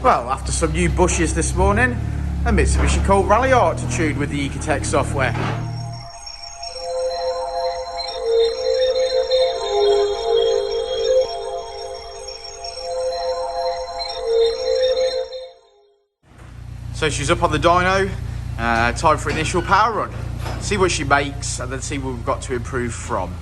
Well, after some new bushes this morning, a Mitsubishi Colt Railliart to tune with the Ecutek software. So she's up on the dyno, time for initial power run. See what she makes and then see what we've got to improve from.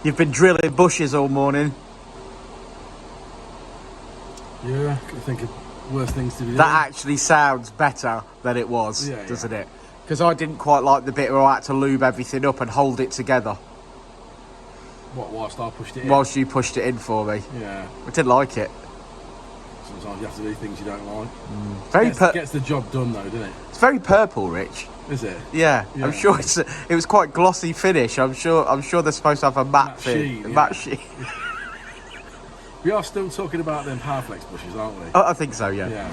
You've been drilling bushes all morning. Yeah, I think of worse things to be doing. That actually sounds better than it was, doesn't it? Because I didn't quite like the bit where I had to lube everything up and hold it together. What, whilst I pushed it in? Whilst you pushed it in for me. Yeah. I didn't like it. Sometimes you have to do things you don't like. Gets the job done though, doesn't it? It's very purple, Rich. Is it? Yeah. I'm sure it was quite glossy finish. I'm sure they're supposed to have a matte thing. Matte sheet. We are still talking about them Powerflex bushes, aren't we? I think so, yeah.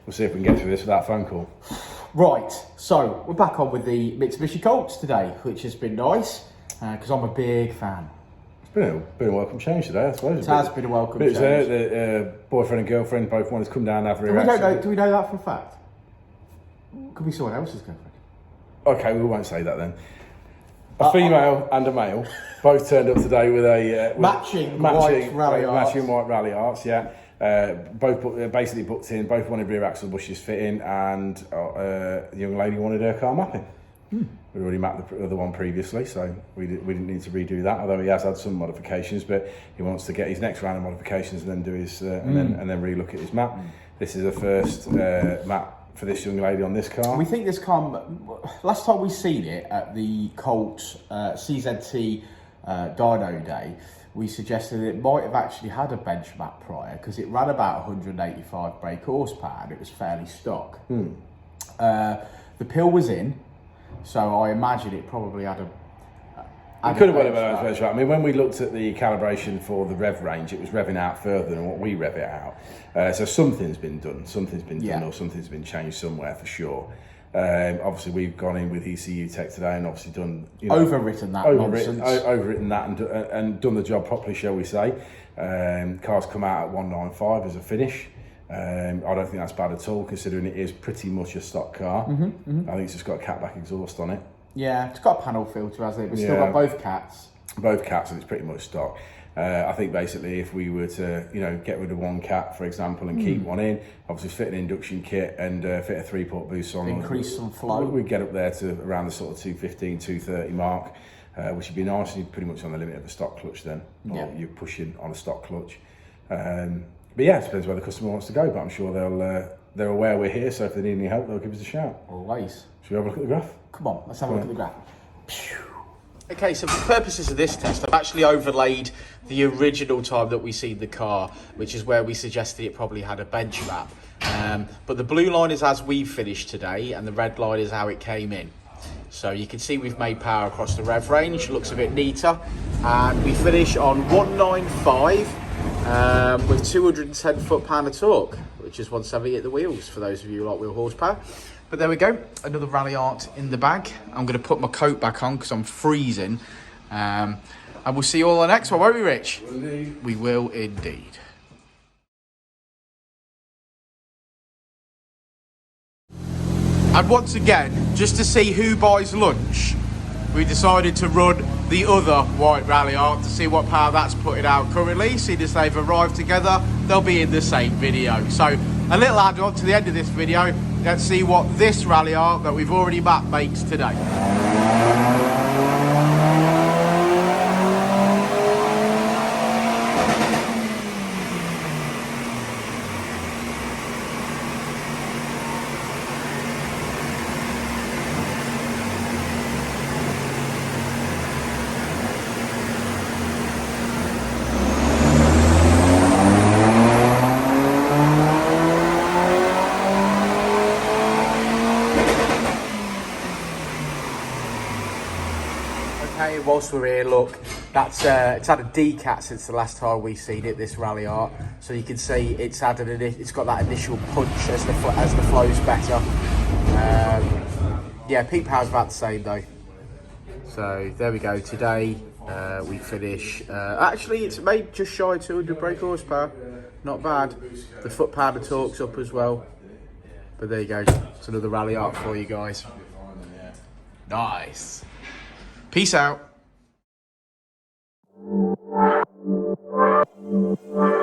We'll see if we can get through this without a phone call. Right, so we're back on with the Mitsubishi Colts today, which has been nice, because I'm a big fan. It's been a welcome change today, I suppose. It has been a welcome change. The boyfriend and girlfriend both wanted to come down and have a reaction. Do we know that for a fact? Could be someone else's girlfriend. Okay, we won't say that then. A female and a male both turned up today with a matching white Railliarts, yeah. Both basically booked in, both wanted rear axle bushes fitting, and the young lady wanted her car mapping. We'd already mapped the other one previously, so we didn't need to redo that, although he has had some modifications, but he wants to get his next round of modifications and then do his and then re-look at his map. This is the first map for this young lady on this car. We think this car, last time we seen it at the Colt CZT Dyno Day, we suggested it might have actually had a bench map prior because it ran about 185 brake horsepower and it was fairly stock. The pill was in, so I imagine it probably had a... It could have went about bench map. I mean, when we looked at the calibration for the rev range, it was revving out further than what we rev it out. So something's been done, or something's been changed somewhere for sure. Obviously, we've gone in with Ecutek today and obviously done, overwritten that and done the job properly, shall we say. Car's come out at 195 as a finish. I don't think that's bad at all, considering it is pretty much a stock car. I think it's just got a catback exhaust on it. Yeah, it's got a panel filter, hasn't it? But still got both cats. Both cats, and it's pretty much stock. I think basically if we were to, get rid of one cat, for example, and keep one in, obviously fit an induction kit and fit a 3-port boost on. Increase some flow. We'd get up there to around the sort of 215, 230 mark, which would be nice. You're pretty much on the limit of the stock clutch then, or you're pushing on a stock clutch. But yeah, it depends where the customer wants to go, but I'm sure they're aware we're here, so if they need any help, they'll give us a shout. Always. Should we have a look at the graph? Come on, let's have a look at the graph. Okay, so for the purposes of this test, I've actually overlaid the original time that we seen the car, which is where we suggested it probably had a bench wrap. But the blue line is as we finished today, and the red line is how it came in. So you can see we've made power across the rev range, looks a bit neater. And we finish on 195 with 210 foot-pound of torque, which is 170 at the wheels, for those of you who like wheel horsepower. But there we go, another Railliart in the bag. I'm going to put my coat back on because I'm freezing. And we'll see you all on the next one, won't we, Rich? Indeed. We will indeed. And once again, just to see who buys lunch, we decided to run the other white Railliart to see what power that's putting out currently. Seeing as they've arrived together, they'll be in the same video. So a little add-on to the end of this video. Let's see what this Railliart that we've already mapped makes today. Okay, whilst we're here, look, that's it's had a decat since the last time we seen it, this Railliart. So you can see it's added it's got that initial punch as the flow's better. Yeah, peak power's about the same though. So there we go. Today we finish. Actually, it's made just shy of 200 brake horsepower. Not bad. The foot-pound of torque's up as well. But there you go. It's another Railliart for you guys. Nice. Peace out. We'll be right back.